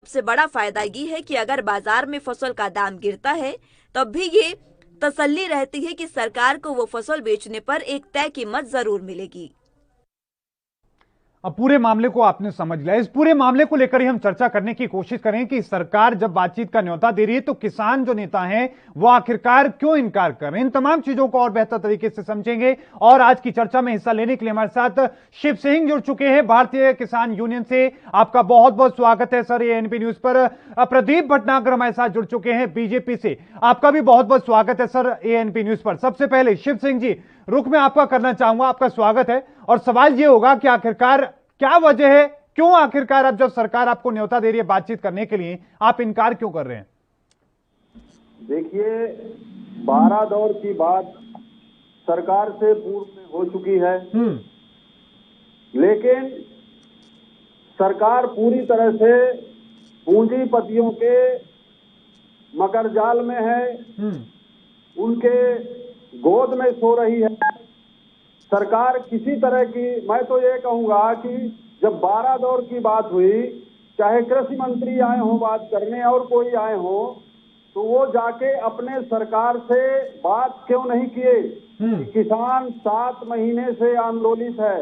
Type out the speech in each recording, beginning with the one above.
सबसे बड़ा फायदा ये है कि अगर बाजार में फसल का दाम गिरता है तब भी ये तसल्ली रहती है कि सरकार को वो फसल बेचने पर एक तय कीमत जरूर मिलेगी। अब पूरे मामले को आपने समझ लिया। इस पूरे मामले को लेकर ही हम चर्चा करने की कोशिश करें कि सरकार जब बातचीत का न्योता दे रही है तो किसान जो नेता हैं वो आखिरकार क्यों इनकार कर रहे हैं। इन तमाम चीजों को और बेहतर तरीके से समझेंगे और आज की चर्चा में हिस्सा लेने के लिए हमारे साथ शिव सिंह जुड़ चुके हैं भारतीय किसान यूनियन से। आपका बहुत बहुत स्वागत है सर एएनपी न्यूज पर। प्रदीप भटनागर हमारे साथ जुड़ चुके हैं बीजेपी से। आपका भी बहुत बहुत स्वागत है सर एएनपी न्यूज पर। सबसे पहले शिव सिंह जी, रुख में आपका करना चाहूंगा, आपका स्वागत है। और सवाल यह होगा कि आखिरकार क्या वजह है, क्यों आखिरकार अब जब सरकार आपको न्योता दे रही है बातचीत करने के लिए आप इनकार क्यों कर रहे हैं? देखिए, 12 दौर की बात सरकार से पूर्व में हो चुकी है, लेकिन सरकार पूरी तरह से पूंजीपतियों के मकरजाल में है, उनके गोद में सो रही है। सरकार किसी तरह की, मैं तो ये कहूंगा कि जब 12 दौर की बात हुई, चाहे कृषि मंत्री आए हों बात करने और कोई आए हों, तो वो जाके अपने सरकार से बात क्यों नहीं किए? किसान 7 महीने से आंदोलित है,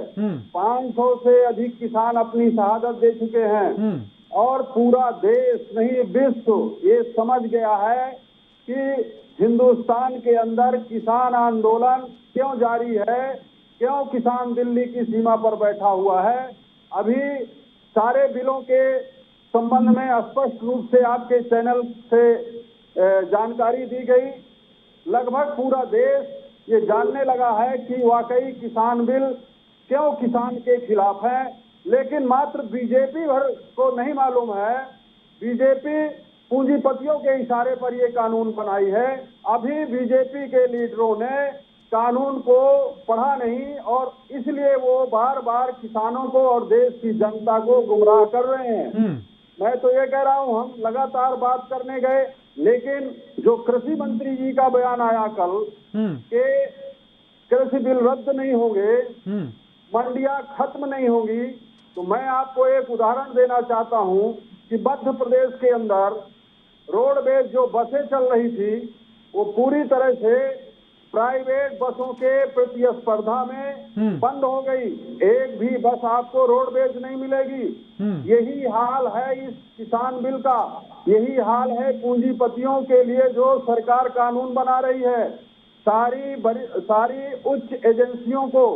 500 से अधिक किसान अपनी शहादत दे चुके हैं और पूरा देश नहीं विश्व ये समझ गया है कि हिंदुस्तान के अंदर किसान आंदोलन क्यों जारी है, क्यों किसान दिल्ली की सीमा पर बैठा हुआ है। अभी सारे बिलों के संबंध में स्पष्ट रूप से आपके चैनल से जानकारी दी गई। लगभग पूरा देश ये जानने लगा है कि वाकई किसान बिल क्यों किसान के खिलाफ है, लेकिन मात्र बीजेपी भर को नहीं मालूम है। बीजेपी पूंजीपतियों के इशारे पर ये कानून बनाई है। अभी बीजेपी के लीडरों ने कानून को पढ़ा नहीं और इसलिए वो बार बार किसानों को और देश की जनता को गुमराह कर रहे हैं। मैं तो ये कह रहा हूँ, हम लगातार बात करने गए, लेकिन जो कृषि मंत्री जी का बयान आया कल कि कृषि बिल रद्द नहीं होंगे, मंडियां खत्म नहीं होगी, तो मैं आपको एक उदाहरण देना चाहता हूँ कि मध्य प्रदेश के अंदर रोडवेज जो बसें चल रही थी वो पूरी तरह से प्राइवेट बसों के प्रतिस्पर्धा में बंद हो गई। एक भी बस आपको रोडवेज नहीं मिलेगी। यही हाल है इस किसान बिल का, यही हाल है पूंजीपतियों के लिए जो सरकार कानून बना रही है। सारी उच्च एजेंसियों को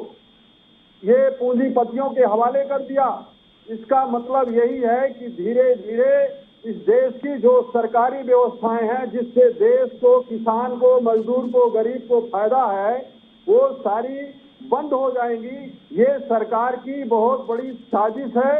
ये पूंजीपतियों के हवाले कर दिया। इसका मतलब यही है कि धीरे धीरे इस देश की जो सरकारी व्यवस्थाएं हैं जिससे देश को, किसान को, मजदूर को, गरीब को फायदा है, वो सारी बंद हो जाएंगी। ये सरकार की बहुत बड़ी साजिश है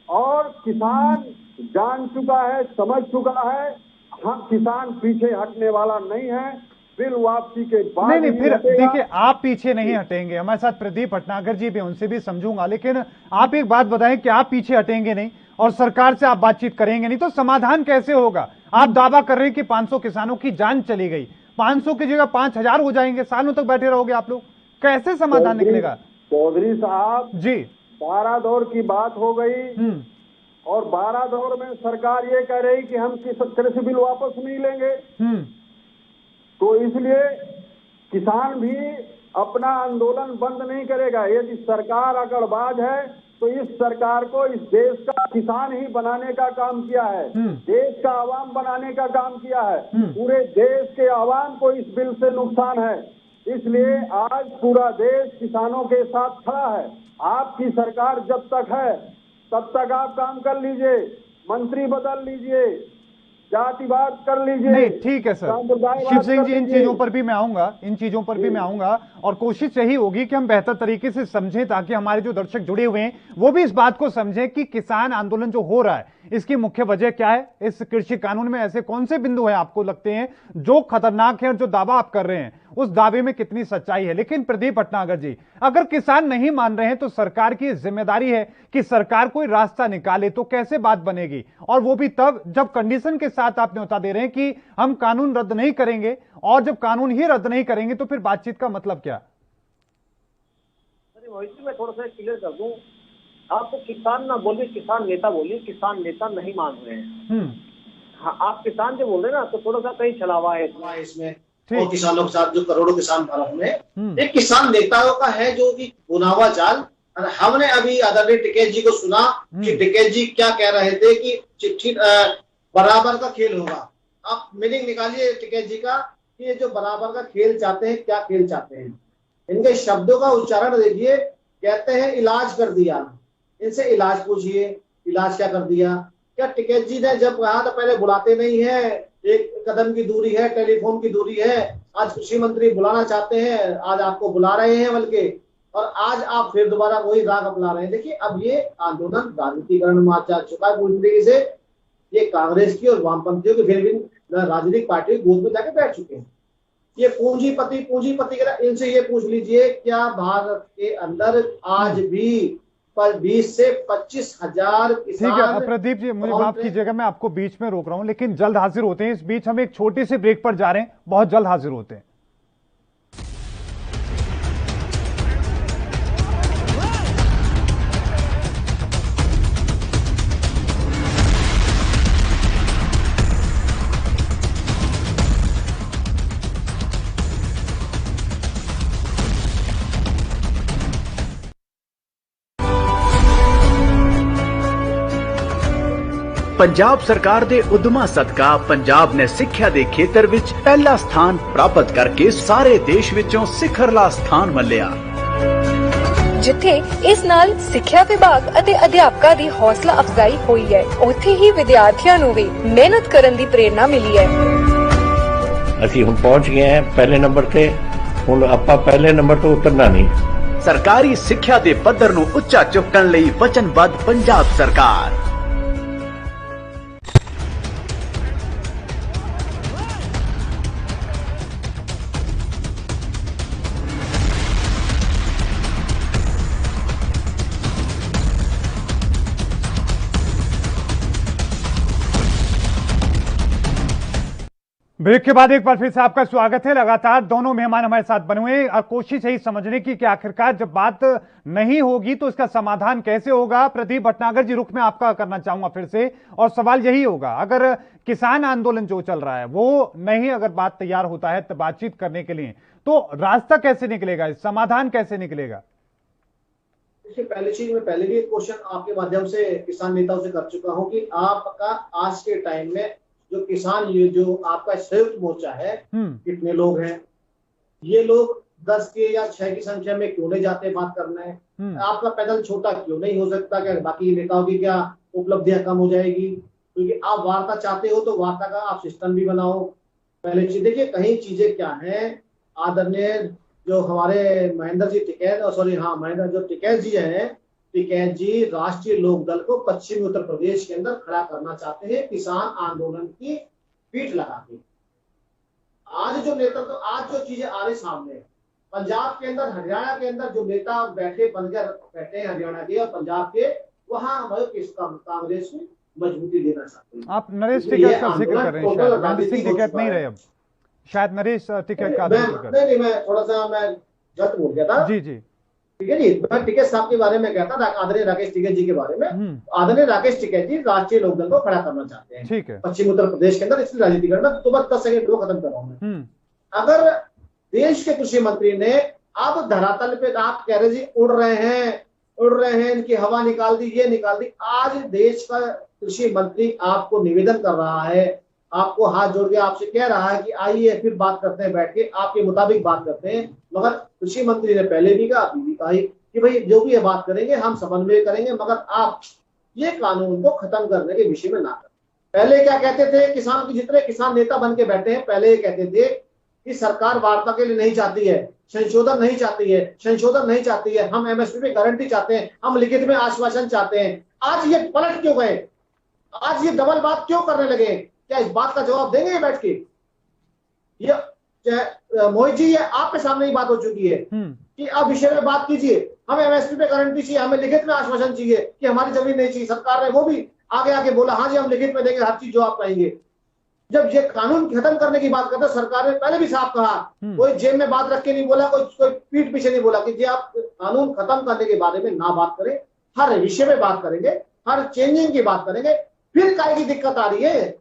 और किसान जान चुका है, समझ चुका है। हम किसान पीछे हटने वाला नहीं है। बिल वापसी के बाद नहीं, फिर देखिए आप पीछे नहीं हटेंगे। हमारे साथ प्रदीप भटनागर जी भी, उनसे भी समझूंगा, लेकिन आप एक बात बताएं कि आप पीछे हटेंगे नहीं और सरकार से आप बातचीत करेंगे नहीं तो समाधान कैसे होगा? आप दावा कर रहे हैं कि 500 किसानों की जान चली गई, 500 की जगह 5000 हो जाएंगे, सालों तक बैठे रहोगे आप लोग, कैसे समाधान निकलेगा? चौधरी साहब जी, 12 दौर की बात हो गई और 12 दौर में सरकार ये कह रही कि हम कृषि बिल वापस नहीं लेंगे, तो इसलिए किसान भी अपना आंदोलन बंद नहीं करेगा। यदि सरकार अकड़बाज है तो इस सरकार को इस देश का किसान ही बनाने का काम किया है, देश का आवाम बनाने का काम किया है। पूरे देश के आवाम को इस बिल से नुकसान है, इसलिए आज पूरा देश किसानों के साथ खड़ा है। आपकी सरकार जब तक है तब तक आप काम कर लीजिए, मंत्री बदल लीजिए, जातिवाद कर लीजिए। नहीं, ठीक है सर शिव सिंह जी, इन चीजों पर भी मैं आऊंगा, और कोशिश यही होगी कि हम बेहतर तरीके से समझें ताकि हमारे जो दर्शक जुड़े हुए हैं वो भी इस बात को समझें कि किसान आंदोलन जो हो रहा है इसकी मुख्य वजह क्या है। इस कृषि कानून में ऐसे कौन से बिंदु हैं आपको लगते हैं जो खतरनाक है और जो दावा आप कर रहे हैं उस दावे में कितनी सच्चाई है? लेकिन प्रदीप भटनागर जी, अगर किसान नहीं मान रहे हैं तो सरकार की जिम्मेदारी है कि सरकार कोई रास्ता निकाले, तो कैसे बात बनेगी? और वो भी तब जब कंडीशन के साथ आप न्योता दे रहे हैं कि हम कानून रद्द नहीं करेंगे, और जब कानून ही रद्द नहीं करेंगे तो फिर बातचीत का मतलब क्या? मैं थोड़ा सा क्लियर कर दूं आप तो किसान ना बोलिए, किसान नेता बोलिए, किसान नेता नहीं मान रहे हैं। हाँ, आप किसान जो बोल रहे हैं ना, तो थोड़ा सा कहीं छलावा है इसमें। और किसानों के साथ जो करोड़ों किसान भारत में, एक किसान नेताओं का है जो कि बुनावा जाल। हमने अभी आदरणीय टिकैत जी को सुना कि टिकैत जी क्या कह रहे थे कि चिट्ठी बराबर का खेल होगा। आप मीनिंग निकालिए टिकैत जी का कि ये जो बराबर का खेल चाहते हैं, क्या खेल चाहते हैं। इनके शब्दों का उच्चारण देखिए, कहते हैं इलाज कर दिया। इनसे इलाज पूछिए, इलाज क्या कर दिया। क्या टिकैत जी ने जब कहा तो पहले बुलाते नहीं है, एक कदम की दूरी है, टेलीफोन की दूरी है। आज कृषि मंत्री बुलाना चाहते हैं, आज आपको बुला रहे हैं बल्कि, और आज आप फिर दोबारा वही राग अपना रहे हैं। देखिए अब ये आंदोलन राजनीतिकरण में जा चुका है पूरी तरीके से। ये कांग्रेस की और वामपंथियों की फिर भी राजनीतिक पार्टी गोद में जाके बैठ चुके हैं। ये पूंजीपति इनसे ये पूछ लीजिए, क्या भारत के अंदर आज भी 20 से 25,000 किसान। ठीक है प्रदीप जी, मुझे माफ कीजिएगा, मैं आपको बीच में रोक रहा हूं, लेकिन जल्द हाजिर होते हैं। इस बीच हम एक छोटे से ब्रेक पर जा रहे हैं, बहुत जल्द हाजिर होते हैं। ਪੰਜਾਬ ਸਰਕਾਰ ਦੇ ਉਦਮਾਂ ਸਦਕਾ ਪੰਜਾਬ ਨੇ ਸਿੱਖਿਆ ਦੇ ਖੇਤਰ ਵਿੱਚ ਪਹਿਲਾ ਸਥਾਨ ਪ੍ਰਾਪਤ ਕਰਕੇ ਸਾਰੇ ਦੇਸ਼ ਵਿੱਚੋਂ ਸਿਖਰਲਾ ਸਥਾਨ ਮੱਲਿਆ। ਜਿੱਥੇ ਇਸ ਨਾਲ ਸਿੱਖਿਆ ਵਿਭਾਗ ਅਤੇ ਅਧਿਆਪਕਾਂ ਦੀ ਹੌਸਲਾ ਅਫਜ਼ਾਈ ਹੋਈ ਹੈ, ਉੱਥੇ ਹੀ ਵਿਦਿਆਰਥੀਆਂ ਨੂੰ ਵੀ ਮਿਹਨਤ ਕਰਨ ਦੀ ਪ੍ਰੇਰਣਾ ਮਿਲੀ ਹੈ। ਅਸੀਂ ਹੁਣ ਪਹੁੰਚ ਗਏ ਹਾਂ ਪਹਿਲੇ ਨੰਬਰ ਤੇ, ਹੁਣ ਆਪਾਂ ਪਹਿਲੇ ਨੰਬਰ ਤੋਂ ਉਤਰਨਾ ਨਹੀਂ। ਸਰਕਾਰੀ ਸਿੱਖਿਆ ਦੇ ਪੱਧਰ ਨੂੰ ਉੱਚਾ ਚੁੱਕਣ ਲਈ ਵਚਨਬੱਧ ਪੰਜਾਬ ਸਰਕਾਰ। ब्रेक के बाद एक बार फिर से आपका स्वागत है। लगातार दोनों मेहमान हमारे साथ बने हुए हैं और कोशिश यही समझने की कि आखिरकार जब बात नहीं होगी तो इसका समाधान कैसे होगा। प्रदीप भटनागर जी, रुख में आपका करना चाहूंगा फिर से, और सवाल यही होगा, अगर किसान आंदोलन जो चल रहा है वो नहीं, अगर बात तैयार होता है तो बातचीत करने के लिए, तो रास्ता कैसे निकलेगा, समाधान कैसे निकलेगा? देखिए पहली चीज, मैं पहले भी एक क्वेश्चन आपके माध्यम से किसान नेताओं से कर चुका हूं कि आपका आज के टाइम में जो किसान, ये जो आपका संयुक्त मोर्चा है, कितने लोग हैं? ये लोग 10 के या 6 की संख्या में क्यों नहीं जाते बात करना है? आपका पैदल छोटा क्यों नहीं हो सकता? क्या बाकी नेताओं की क्या उपलब्धियां कम हो जाएगी? क्योंकि आप वार्ता चाहते हो तो वार्ता का आप सिस्टम भी बनाओ। पहले चीज देखिए, कहीं चीजें क्या है। आदरणीय जो हमारे महेंद्र जी टिकैत, महेंद्र जो टिकैत जी हैं, टिकैत जी राष्ट्रीय लोक दल को पश्चिमी उत्तर प्रदेश के अंदर खड़ा करना चाहते हैं, किसान आंदोलन की पीठ लगा के। आज जो नेतृत्व, आज जो चीजें आ रही सामने, पंजाब के अंदर, हरियाणा के अंदर जो नेता बनकर बैठे हैं हरियाणा के और पंजाब के, वहां कांग्रेस को मजबूती देना चाहते हैं। आप नरेश टिकैत का जिक्र कर रहे हैं, शायद महेंद्र सिंह टिकैत नहीं रहे अब, शायद नरेश टिकैत का जिक्र। नहीं, मैं थोड़ा सा मैं गलत बोल गया था। जी जी, ठीक है जी, मैं टिकैत साहब के बारे में कहता था, आदरणीय राकेश टिकैत जी के बारे में। आदरणीय राकेश टिकैत जी राष्ट्रीय लोकदल को खड़ा करना चाहते हैं, ठीक है, पश्चिम उत्तर प्रदेश के अंदर। इसलिए राजनीति करना तो बस 10 सेकंड को खत्म कर रहा हूं मैं। अगर देश के कृषि मंत्री ने अब धरातल पे, आप कह रहे जी उड़ रहे हैं, इनकी हवा निकाल दी, ये निकाल दी। आज देश का कृषि मंत्री आपको निवेदन कर रहा है, आपको हाथ जोड़ के आपसे कह रहा है कि आइए फिर बात करते हैं, बैठ के आपके मुताबिक बात करते हैं। मगर कृषि मंत्री ने पहले भी कहा, अभी भी कहा कि भाई जो भी ये बात करेंगे हम समन्वय करेंगे, मगर आप ये कानून को खत्म करने के विषय में ना करें। पहले क्या कहते थे किसानों के, जितने किसान नेता बन के बैठे हैं, पहले ये कहते थे कि सरकार वार्ता के लिए नहीं चाहती है, संशोधन नहीं चाहती है, हम एमएसपी पे गारंटी चाहते हैं, हम लिखित में आश्वासन चाहते हैं। आज ये पलट क्यों गए? आज ये डबल बात क्यों करने लगे? क्या इस बात का जवाब देंगे बैठ के? ये मोहित जी, ये आपके सामने ही बात हो चुकी है कि अब विषय में बात कीजिए, हमें एमएसपी पे गारंटी चाहिए, हमें लिखित में आश्वासन चाहिए कि हमारी जमीन नहीं चाहिए। सरकार ने वो भी आगे बोला, हाँ जी हम लिखित में देंगे हर चीज जो आप कहेंगे। जब ये कानून खत्म करने की बात करते हैं, सरकार ने पहले भी साफ कहा, कोई जेब में बात रख के नहीं बोला, कोई पीठ पीछे नहीं बोला कि जी आप कानून खत्म करने के बारे में ना बात करें, हर विषय में बात करेंगे, हर चेंजिंग की बात करेंगे, फिर काय की दिक्कत आ रही है?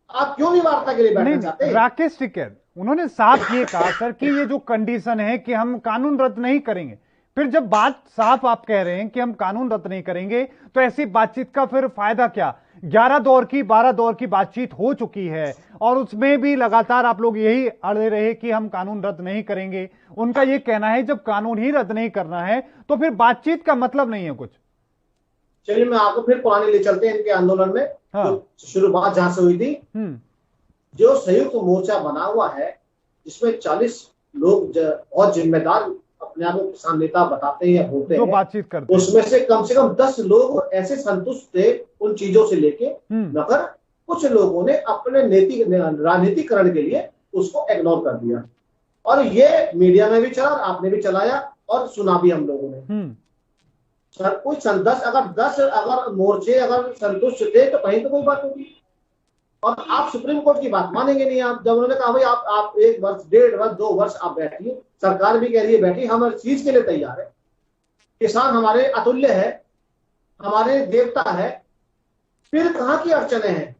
आप क्यों नहीं वार्ता के लिए बैठना चाहते? राकेश टिकैत उन्होंने साफ ये कहा सर कि ये जो कंडीशन है कि हम कानून रद्द नहीं करेंगे, फिर जब बात साफ आप कह रहे हैं कि हम कानून रद्द नहीं करेंगे तो ऐसी बातचीत का फिर फायदा क्या? 11 दौर की 12 दौर की बातचीत हो चुकी है और उसमें भी लगातार आप लोग यही अड़े रहे कि हम कानून रद्द नहीं करेंगे। उनका यह कहना है जब कानून ही रद्द नहीं करना है तो फिर बातचीत का मतलब नहीं है कुछ। चलिए मैं आपको फिर पुराने ले चलते हैं इनके आंदोलन में। हाँ। तो शुरुआत जहां से हुई थी, जो संयुक्त मोर्चा बना हुआ है जिसमें 40 लोग बहुत जिम्मेदार अपने आप को किसान नेता बताते हैं या बोलते हैं, बातचीत करते हैं, उसमें से कम 10 लोग ऐसे संतुष्ट थे उन चीजों से लेके, मगर कुछ लोगों ने अपने राजनीतिकरण के लिए उसको इग्नोर कर दिया और ये मीडिया में भी चला और आपने भी चलाया और सुना भी हम लोगों ने। सर कोई 10 अगर मोर्चे अगर संतुष्ट थे तो कहीं तो कोई बात होगी। और आप सुप्रीम कोर्ट की बात मानेंगे नहीं। आप जब उन्होंने कहा भाई आप 1 वर्ष 1.5 वर्ष 2 वर्ष आप बैठिए, सरकार भी कह रही है बैठिए, हम हर चीज के लिए तैयार है, किसान हमारे अतुल्य है, हमारे देवता है, फिर कहाँ की अड़चने हैं?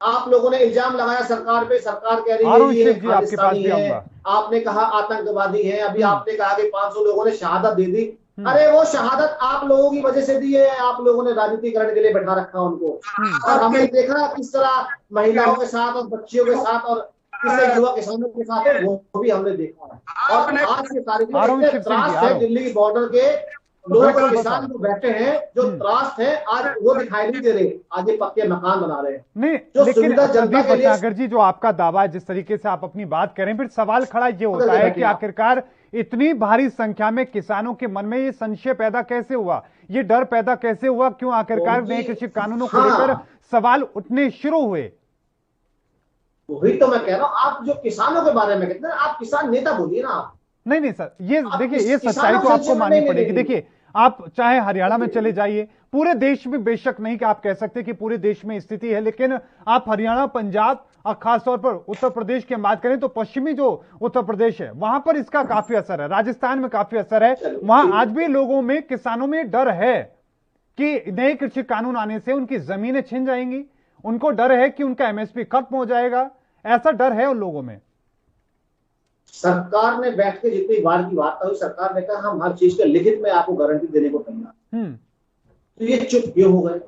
आप लोगों ने इल्जाम लगाया सरकार पे, सरकार कह रही है खालिस्तानी है, आपने कहा आतंकवादी है, अभी आपने कहा कि 500 लोगों ने शहादत दे दी। अरे वो शहादत आप लोगों की वजह से दी है, आप लोगों ने राजनीतिकरण के लिए बैठा रखा उनको। और हमें देखा किस तरह महिलाओं के साथ और बच्चियों के साथ और किस युवा किसानों के साथ है, वो भी हमने देखा है। और आज की तारीख में त्रास है दिल्ली बॉर्डर के लोग, किसान जो बैठे हैं, जो त्रास है आज वो दिखाई नहीं दे रहे, आज ये पक्के मकान बना रहे हैं। नहीं लेकिन जनता के लिए जी जो आपका दावा है, जिस तरीके से आप अपनी बात करें, फिर सवाल खड़ा ये होता है कि आखिरकार इतनी भारी संख्या में किसानों के मन में ये संशय पैदा कैसे हुआ, ये डर पैदा कैसे हुआ, क्यों आखिरकार नए कृषि कानूनों को लेकर सवाल उठने शुरू हुए? वही तो मैं कह रहा हूँ, आप जो किसानों के बारे में कहते हैं, आप किसान नेता बोलिए ना। आप नहीं सर, ये देखिए ये सच्चाई तो आपको माननी पड़ेगी। देखिए आप चाहे हरियाणा में चले जाइए, पूरे देश में बेशक नहीं कि आप कह सकते कि पूरे देश में स्थिति है, लेकिन आप हरियाणा, पंजाब और खासतौर पर उत्तर प्रदेश की बात करें तो पश्चिमी जो उत्तर प्रदेश है वहां पर इसका काफी असर है, राजस्थान में काफी असर है। वहां आज भी लोगों में, किसानों में डर है कि नए कृषि कानून आने से उनकी जमीनें छिन जाएंगी, उनको डर है कि उनका एमएसपी खत्म हो जाएगा, ऐसा डर है उन लोगों में। सरकार ने बैठ के जितनी बार की बात हुई, सरकार ने कहा हम हर चीज के लिखित में आपको गारंटी देने को तैयार। तो ये चुप क्यों हो गए?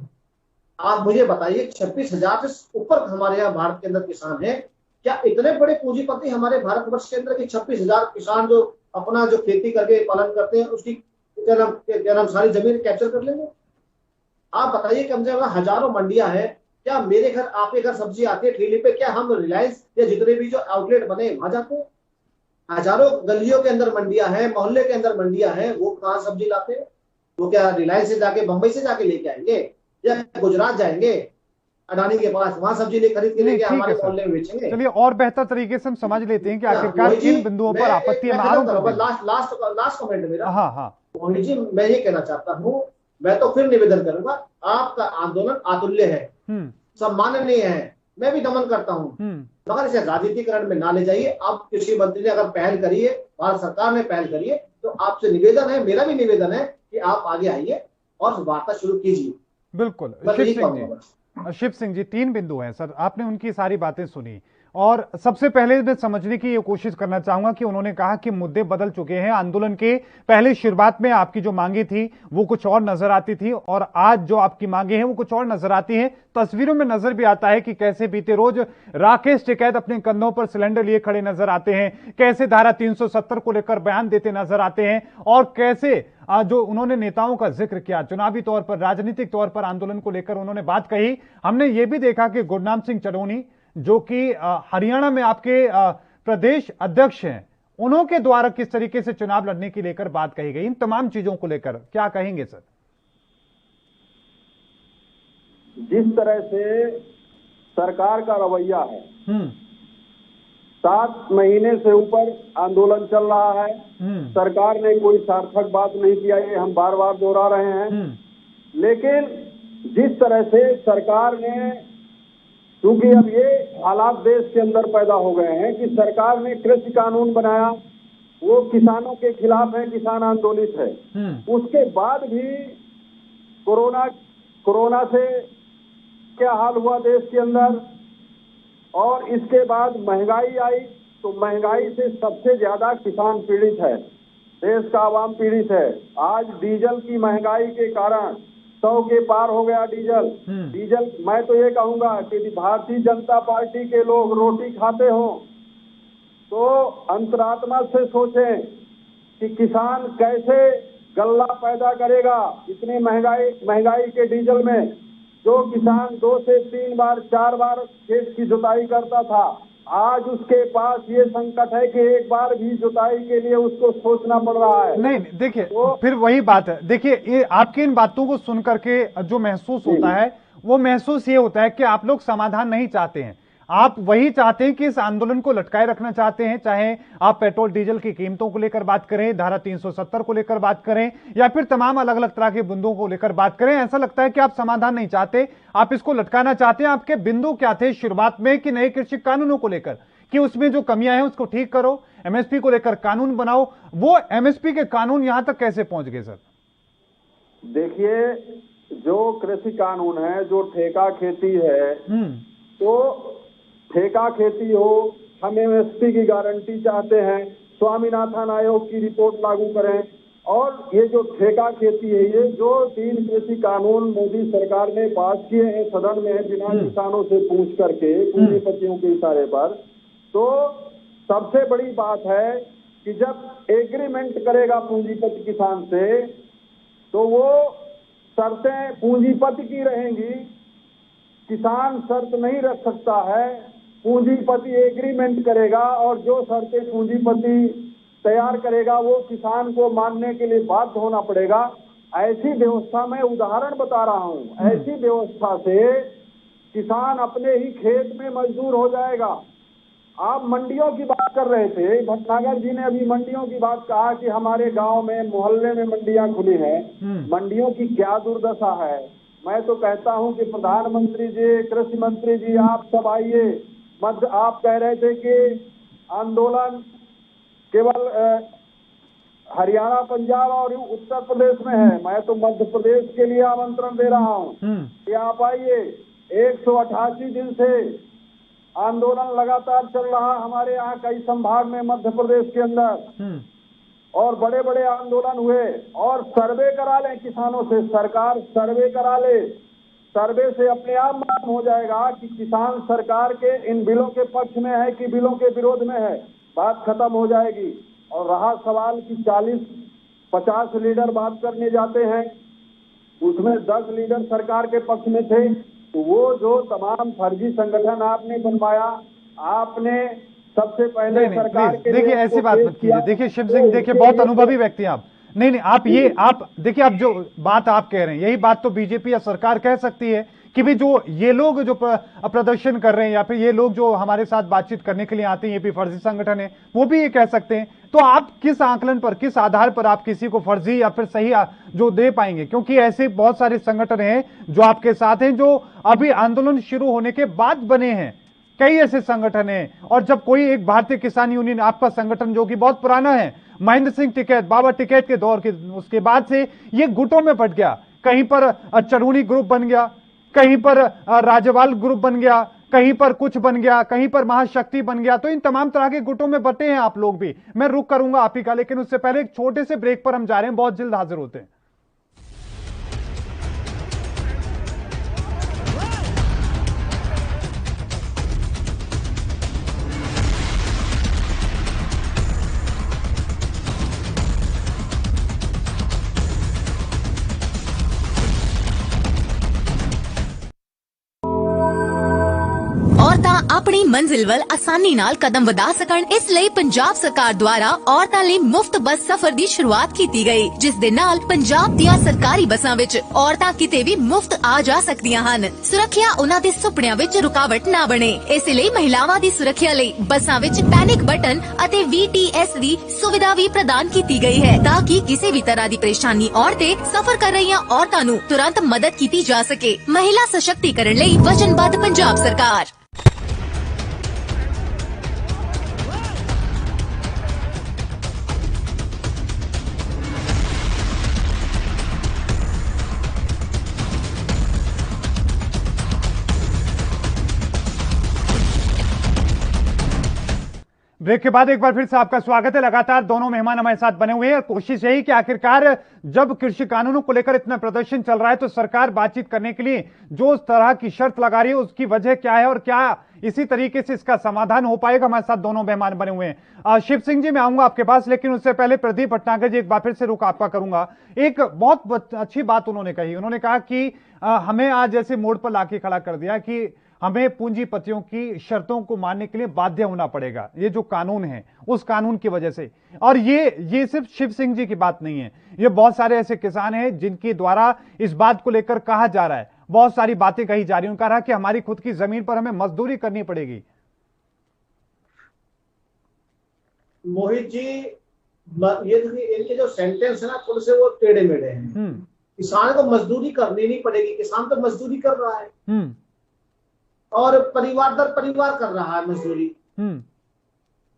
आप मुझे बताइए, 26,000 से ऊपर हमारे यहाँ भारत के अंदर किसान हैं, क्या इतने बड़े पूंजीपति हमारे भारतवर्ष के अंदर की 26,000 किसान जो अपना जो खेती करके पालन करते हैं उसकी क्या सारी जमीन कैप्चर कर लेंगे? आप बताइए, कम से कम हजारों मंडियां हैं, क्या मेरे घर आपके घर सब्जी आती है ठेली पे, क्या हम रिलायंस या जितने भी जो आउटलेट बने वहां जाते हैं? हजारों गलियों के अंदर मंडियां हैं, मोहल्ले के अंदर मंडियां हैं, वो कहाँ सब्जी लाते हैं? वो क्या रिलायंस से जाके, बंबई से जाके लेके आएंगे या गुजरात जाएंगे अडानी के पास, वहां सब्जी खरीद के लेके हमारे मोहल्ले में बेचेंगे? चलिए और बेहतर तरीके से हम समझ लेते हैं कि आखिरकार किन बिंदुओं पर आपत्ति है। लास्ट कमेंट मेरा। हाँ मोहित जी, मैं ये कहना चाहता हूँ, मैं तो फिर निवेदन करूंगा, आपका आंदोलन अतुल्य है, सम्माननीय है, मैं भी दमन करता हूँ, मगर इसे राजनीतिकरण में ना ले जाइए। आप कृषि मंत्री ने अगर पहल करी है, भारत सरकार ने पहल करी है, तो आपसे निवेदन है, मेरा भी निवेदन है कि आप आगे आइए और वार्ता शुरू कीजिए। बिल्कुल। शिव सिंह जी 3 बिंदु हैं सर, आपने उनकी सारी बातें सुनी और सबसे पहले मैं समझने की ये कोशिश करना चाहूंगा कि उन्होंने कहा कि मुद्दे बदल चुके हैं। आंदोलन के पहले शुरुआत में आपकी जो मांगे थी वो कुछ और नजर आती थी और आज जो आपकी मांगे हैं वो कुछ और नजर आती हैं। तस्वीरों में नजर भी आता है कि कैसे बीते रोज राकेश टिकैत अपने कंधों पर सिलेंडर लिए खड़े नजर आते हैं, कैसे धारा 370 को लेकर बयान देते नजर आते हैं और कैसे जो उन्होंने नेताओं का जिक्र किया, चुनावी तौर पर, राजनीतिक तौर पर आंदोलन को लेकर उन्होंने बात कही। हमने ये भी देखा कि गुरनाम सिंह चड़ोनी जो कि हरियाणा में आपके प्रदेश अध्यक्ष हैं, उन्होंने द्वारा किस तरीके से चुनाव लड़ने की लेकर बात कही गई, इन तमाम चीजों को लेकर क्या कहेंगे सर? जिस तरह से सरकार का रवैया है, 7 महीने से ऊपर आंदोलन चल रहा है, सरकार ने कोई सार्थक बात नहीं किया, ये हम बार बार दोहरा रहे हैं। लेकिन जिस तरह से सरकार ने, क्योंकि अब ये हालात देश के अंदर पैदा हो गए हैं कि सरकार ने कृषि कानून बनाया, वो किसानों के खिलाफ है, किसान आंदोलित है। उसके बाद भी कोरोना से क्या हाल हुआ देश के अंदर, और इसके बाद महंगाई आई, तो महंगाई से सबसे ज्यादा किसान पीड़ित है, देश का आवाम पीड़ित है। आज डीजल की महंगाई के कारण 100 के पार हो गया डीजल। मैं तो ये कहूंगा कि भारतीय जनता पार्टी के लोग रोटी खाते हो तो अंतरात्मा से सोचें कि किसान कैसे गल्ला पैदा करेगा इतनी महंगाई के डीजल में। जो किसान 2 से 3 बार 4 बार खेत की जुताई करता था, आज उसके पास ये संकट है कि एक बार भी जुताई के लिए उसको सोचना पड़ रहा है। नहीं देखिए, तो फिर वही बात है। देखिए, ये आपकी इन बातों को सुन करके जो महसूस होता है वो महसूस ये होता है कि आप लोग समाधान नहीं चाहते हैं। आप वही चाहते हैं कि इस आंदोलन को लटकाए रखना चाहते हैं, चाहे आप पेट्रोल डीजल की कीमतों को लेकर बात करें, धारा 370 को लेकर बात करें, या फिर तमाम अलग अलग तरह के बिंदुओं को लेकर बात करें। ऐसा लगता है कि आप समाधान नहीं चाहते, आप इसको लटकाना चाहते हैं। आपके बिंदु क्या थे शुरुआत में कि नए कृषि कानूनों को लेकर, कि उसमें जो कमियां हैं उसको ठीक करो, एमएसपी को लेकर कानून बनाओ। वो एमएसपी के कानून यहां तक कैसे पहुंच गए सर? देखिए, जो कृषि कानून है, जो ठेका खेती है, तो ठेका खेती हो, हम एमएसपी की गारंटी चाहते हैं, स्वामीनाथन आयोग की रिपोर्ट लागू करें। और ये जो ठेका खेती है, ये जो 3 कृषि कानून मोदी सरकार ने पास किए हैं सदन में बिना किसानों से पूछ करके, पूंजीपतियों के इशारे पर, तो सबसे बड़ी बात है कि जब एग्रीमेंट करेगा पूंजीपति किसान से, तो वो शर्तें पूंजीपति की रहेंगी, किसान शर्त नहीं रख सकता है। पूंजीपति एग्रीमेंट करेगा और जो शर्तें पूंजीपति तैयार करेगा वो किसान को मानने के लिए बाध्य होना पड़ेगा। ऐसी व्यवस्था में उदाहरण बता रहा हूं, ऐसी व्यवस्था से किसान अपने ही खेत में मजदूर हो जाएगा। आप मंडियों की बात कर रहे थे, भटनागर जी ने अभी मंडियों की बात कहा कि हमारे गांव में मोहल्ले में मंडियां खुली हैं। मंडियों की क्या दुर्दशा है। मैं तो कहता हूं कि प्रधानमंत्री जी, कृषि मंत्री जी, आप सब आइए। आप कह रहे थे कि आंदोलन केवल हरियाणा, पंजाब और उत्तर प्रदेश में है। मैं तो मध्य प्रदेश के लिए आमंत्रण दे रहा हूं कि आप आइए। 188 दिन से आंदोलन लगातार चल रहा हमारे यहाँ कई संभाग में मध्य प्रदेश के अंदर, और बड़े बड़े आंदोलन हुए। और सर्वे करा लें किसानों से, सरकार सर्वे करा ले। सर्वे से अपने आप मालूम हो जाएगा कि किसान सरकार के इन बिलों के पक्ष में है कि बिलों के विरोध में है। बात खत्म हो जाएगी। और रहा सवाल कि 40-50 लीडर बात करने जाते हैं, उसमें 10 लीडर सरकार के पक्ष में थे, तो वो जो तमाम फर्जी संगठन आपने बनवाया, आपने सबसे पहले सरकार के, देखिए ऐसी बात मत कीजिए। देखिए शिव सिंह, देखिए बहुत अनुभवी व्यक्ति हैं आप। नहीं, आप देखिए, आप जो बात आप कह रहे हैं, यही बात तो बीजेपी या सरकार कह सकती है कि भी जो ये लोग जो प्रदर्शन कर रहे हैं, या फिर ये लोग जो हमारे साथ बातचीत करने के लिए आते हैं, ये भी फर्जी संगठन है, वो भी ये कह सकते हैं। तो आप किस आंकलन पर, किस आधार पर आप किसी को फर्जी या फिर सही जो दे पाएंगे? क्योंकि ऐसे बहुत सारे संगठन हैं जो आपके साथ हैं, जो अभी आंदोलन शुरू होने के बाद बने हैं। कई ऐसे संगठन हैं। और जब कोई एक भारतीय किसान यूनियन, आपका संगठन जो कि बहुत पुराना है, महेंद्र सिंह टिकैत, बाबा टिकैत के दौर के, उसके बाद से ये गुटों में बट गया। कहीं पर चरूनी ग्रुप बन गया, कहीं पर राजवाल ग्रुप बन गया, कहीं पर कुछ बन गया, कहीं पर महाशक्ति बन गया। तो इन तमाम तरह के गुटों में बटे हैं आप लोग भी। मैं रुक करूंगा आप ही का, लेकिन उससे पहले एक छोटे से ब्रेक पर हम जा रहे हैं, बहुत जल्द हाजिर होते हैं। अपनी मंजिल ਵੱਲ ਆਸਾਨੀ ਨਾਲ ਕਦਮ ਵਧਾ ਸਕਣ, ਇਸ ਲਈ ਪੰਜਾਬ ਸਰਕਾਰ ਦੁਆਰਾ ਔਰਤਾਂ ਲਈ ਮੁਫਤ ਬੱਸ ਸਫ਼ਰ ਦੀ ਸ਼ੁਰੂਆਤ ਕੀਤੀ ਗਈ, ਜਿਸ ਦੇ ਨਾਲ ਪੰਜਾਬ ਦੀਆਂ ਸਰਕਾਰੀ ਬੱਸਾਂ ਵਿੱਚ ਔਰਤਾਂ ਕਿਤੇ ਵੀ ਮੁਫਤ ਆ ਜਾ ਸਕਦੀਆਂ ਹਨ। ਸੁਰੱਖਿਆ ਉਹਨਾਂ ਦੇ ਸੁਪਨਿਆਂ ਵਿੱਚ ਰੁਕਾਵਟ ਨਾ ਬਣੇ, ਇਸ ਲਈ ਮਹਿਲਾਵਾਂ ਦੀ ਸੁਰੱਖਿਆ ਲਈ ਬੱਸਾਂ ਵਿੱਚ ਪੈਨਿਕ ਬਟਨ ਅਤੇ VTS ਦੀ ਸੁਵਿਧਾ ਵੀ ਪ੍ਰਦਾਨ ਕੀਤੀ ਗਈ ਹੈ, ਤਾਂ ਕਿ ਕਿਸੇ ਵੀ ਤਰ੍ਹਾਂ ਦੀ ਪਰੇਸ਼ਾਨੀ ਆਉਣ ਤੇ ਸਫ਼ਰ ਕਰ ਰਹੀਆਂ ਔਰਤਾਂ ਨੂੰ ਤੁਰੰਤ ਮਦਦ ਕੀਤੀ ਜਾ ਸਕੇ। ਮਹਿਲਾ ਸਸ਼ਕਤੀਕਰਨ ਲਈ ਵਚਨਬੱਧ ਪੰਜਾਬ ਸਰਕਾਰ। ब्रेक के बाद एक बार फिर से आपका स्वागत है। लगातार दोनों मेहमान हमारे साथ बने हुए हैं और कोशिश यही कि आखिरकार जब कृषि कानूनों को लेकर इतना प्रदर्शन चल रहा है तो सरकार बातचीत करने के लिए जो उस तरह की शर्त लगा रही है उसकी वजह क्या है और क्या इसी तरीके से इसका समाधान हो पाएगा। हमारे साथ दोनों मेहमान बने हुए हैं। शिव सिंह जी, मैं आऊंगा आपके पास, लेकिन उससे पहले प्रदीप भटनागर जी, एक बार फिर से रुख आपका करूंगा। एक बहुत अच्छी बात उन्होंने कही, उन्होंने कहा कि हमें आज ऐसे मोड़ पर लाके खड़ा कर दिया कि हमें पूंजीपतियों की शर्तों को मानने के लिए बाध्य होना पड़ेगा, ये जो कानून है उस कानून की वजह से। और ये सिर्फ शिव सिंह जी की बात नहीं है, ये बहुत सारे ऐसे किसान हैं जिनके द्वारा इस बात को लेकर कहा जा रहा है, बहुत सारी बातें कही जा रही हैं। उनका रहा कि हमारी खुद की जमीन पर हमें मजदूरी करनी पड़ेगी। मोहित जी, ये जो सेंटेंस है ना, थोड़े से वो टेढ़े मेढ़े हैं। किसान को मजदूरी करनी नहीं पड़ेगी, किसान तो मजदूरी कर रहा है और परिवार दर परिवार कर रहा है मजदूरी।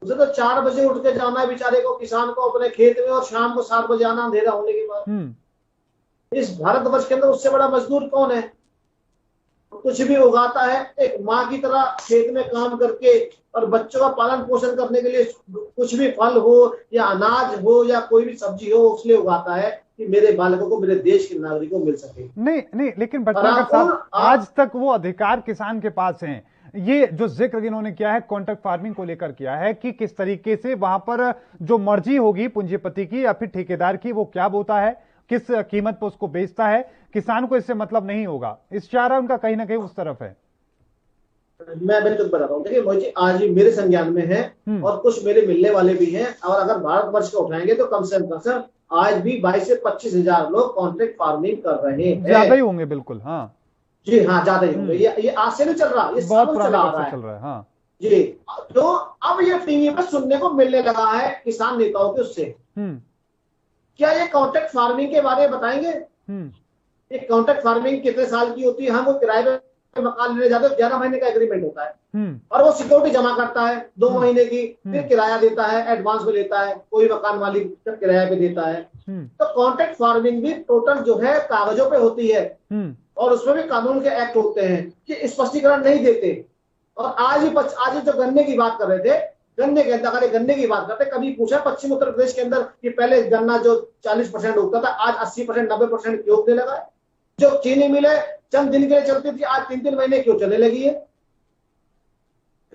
उसे तो 4 बजे उठ के जाना है बेचारे को, किसान को, अपने खेत में, और शाम को 7 बजे आना अंधेरा होने के बाद। इस भारतवर्ष के अंदर उससे बड़ा मजदूर कौन है? कुछ भी उगाता है एक माँ की तरह खेत में काम करके, और बच्चों का पालन पोषण करने के लिए कुछ भी फल हो या अनाज हो या कोई भी सब्जी हो उसलिए उगाता है कि मेरे बालकों को, मेरे देश के नागरिकों को मिल सके। नहीं, लेकिन भटनागर साहब, आज तक वो अधिकार किसान के पास हैं। ये जो जिक्र इन्होंने किया है कॉन्ट्रैक्ट फार्मिंग को लेकर किया है कि किस तरीके से वहां पर जो मर्जी होगी पूंजीपति की या फिर ठेकेदार की, वो क्या बोता है, किस कीमत पर उसको बेचता है, किसान को इससे मतलब नहीं होगा। इशारा उनका कहीं ना कहीं उस तरफ है। मैं बिल्कुल बताता हूँ। देखिए मोहित जी, आज भी मेरे संज्ञान में है और कुछ मेरे मिलने वाले भी हैं, और अगर भारतवर्ष को उठाएंगे तो कम से कम आज भी 22 से 25 हजार लोग कॉन्ट्रैक्ट फार्मिंग कर रहे हैं। ज्यादा ही होंगे। बिल्कुल, हाँ जी, हाँ ज्यादा ही होंगे। ये आज से नहीं चल रहा, ये बहुत चला रहा है। हाँ जी, तो अब ये टीवी पर सुनने को मिलने लगा है किसान नेताओं के उससे। क्या ये कॉन्ट्रैक्ट फार्मिंग के बारे में बताएंगे? ये कॉन्ट्रैक्ट फार्मिंग कितने साल की होती है? हम वो किराए पे मकान लेने जाते हैं, 11 महीने का एग्रीमेंट होता है और वो सिक्योरिटी जमा करता है 2 महीने की, फिर किराया देता है, एडवांस में लेता है, कोई मकान मालिक जब किराया पे देता है। तो कॉन्ट्रैक्ट फार्मिंग भी टोटल जो है कागजों पे होती है और उसमें भी कानून के एक्ट होते हैं कि स्पष्टीकरण नहीं देते। और आज ही जो गन्ने की बात कर रहे थे, गन्ने के अंदर, अगर गन्ने की बात करते, कभी पूछा पश्चिम उत्तर प्रदेश के अंदर कि पहले गन्ना जो 40% उगता था आज 80% 90% क्यों उगने लगा है? जो चीनी मिले चंद दिन के लिए चलती थी आज 3-3 महीने क्यों चलने लगी है?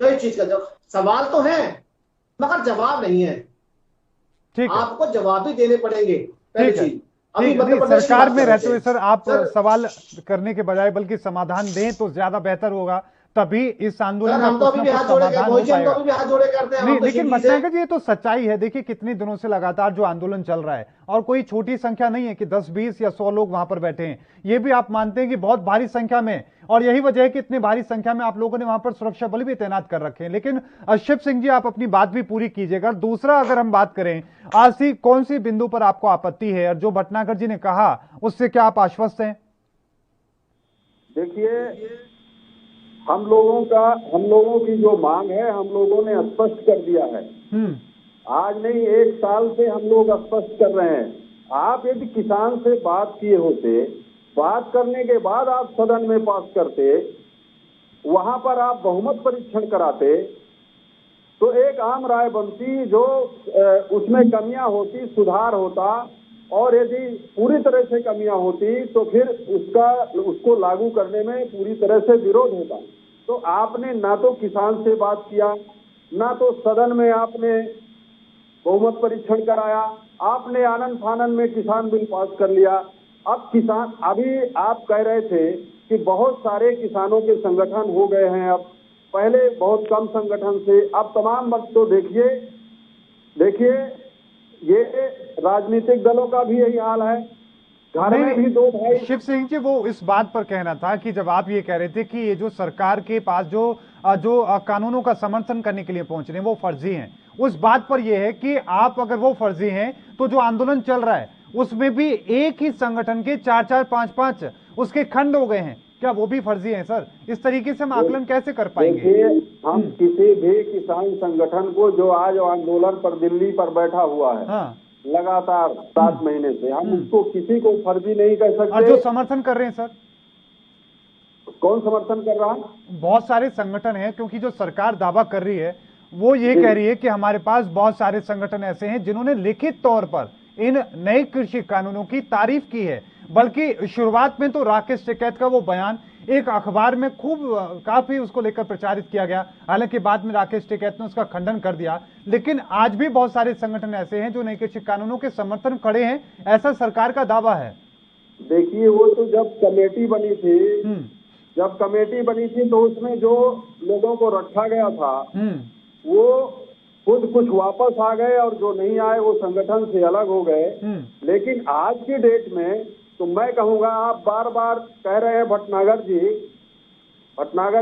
कई चीज का सवाल तो है मगर जवाब नहीं है। ठीक है, आपको जवाब भी देने पड़ेंगे। पहली चीज, अभी सरकार में रहते हुए सर आप सवाल करने के बजाय बल्कि समाधान दें तो ज्यादा बेहतर होगा, तभी इस आंदोलन का कुछ ना कुछ समाधान हो पाएगा। नहीं, लेकिन भटनागर जी ये तो सच्चाई है। देखिए कितने दिनों से लगातार जो आंदोलन चल रहा है और कोई छोटी संख्या नहीं है कि 10, 20 या 100 लोग वहां पर बैठे हैं। ये भी आप मानते हैं कि बहुत भारी संख्या में, और यही वजह है कि इतनी भारी संख्या में आप लोगों ने वहां पर सुरक्षा बल भी तैनात कर रखे हैं। लेकिन शिव सिंह जी, आप अपनी बात भी पूरी कीजिएगा। दूसरा, अगर हम बात करें आज कौन सी बिंदु पर आपको आपत्ति है और जो भटनागर जी ने कहा उससे क्या आप आश्वस्त हैं? देखिए, हम लोगों की जो मांग है हम लोगों ने स्पष्ट कर दिया है। आज नहीं, 1 साल से हम लोग स्पष्ट कर रहे हैं। आप यदि किसान से बात किए होते, बात करने के बाद आप सदन में पास करते, वहां पर आप बहुमत परीक्षण कराते तो एक आम राय बनती, जो उसमें कमियां होती सुधार होता, और यदि पूरी तरह से कमियां होती तो फिर उसको लागू करने में पूरी तरह से विरोध होता। तो आपने ना तो किसान से बात किया, ना तो सदन में आपने बहुमत परीक्षण कराया, आपने आनन फानन में किसान बिल पास कर लिया। अब अभी आप कह रहे थे कि बहुत सारे किसानों के संगठन हो गए हैं, अब पहले बहुत कम संगठन से अब तमाम वक्त। तो देखिए ये राजनीतिक दलों का भी यही हाल है। घर में भी 2 भाई। शिव सिंह जी, वो इस बात पर कहना था कि जब आप ये कह रहे थे कि ये जो सरकार के पास जो कानूनों का समर्थन करने के लिए पहुंच रहे हैं वो फर्जी हैं, उस बात पर यह है कि आप अगर वो फर्जी हैं तो जो आंदोलन चल रहा है उसमें भी एक ही संगठन के 4-4, 5-5 उसके खंड हो गए हैं, क्या वो भी फर्जी हैं सर? इस तरीके से हम आकलन कैसे कर पाएंगे? हम किसी भी किसान संगठन को जो आज आंदोलन पर दिल्ली पर बैठा हुआ है, हाँ, लगातार 7 महीने से, हम उसको किसी को फर्जी नहीं कह सकते। जो समर्थन कर रहे हैं सर, कौन समर्थन कर रहा है? बहुत सारे संगठन हैं, क्योंकि जो सरकार दावा कर रही है वो ये कह रही है कि हमारे पास बहुत सारे संगठन ऐसे हैं जिन्होंने लिखित तौर पर इन नए कृषि कानूनों की तारीफ की है। बल्कि शुरुआत में तो राकेश टिकैत का वो बयान एक अखबार में काफी उसको लेकर प्रचारित किया गया, हालांकि बाद में राकेश टिकैत ने उसका खंडन कर दिया। लेकिन आज भी बहुत सारे संगठन ऐसे हैं जो नए कृषि कानूनों के समर्थन खड़े हैं, ऐसा सरकार का दावा है। देखिए, वो तो जब कमेटी बनी थी तो उसमें जो लोगों को रखा गया था वो खुद कुछ वापस आ गए और जो नहीं आए वो संगठन से अलग हो गए। लेकिन आज की डेट में तो मैं कहूंगा, आप बार बार कह रहे हैं भटनागर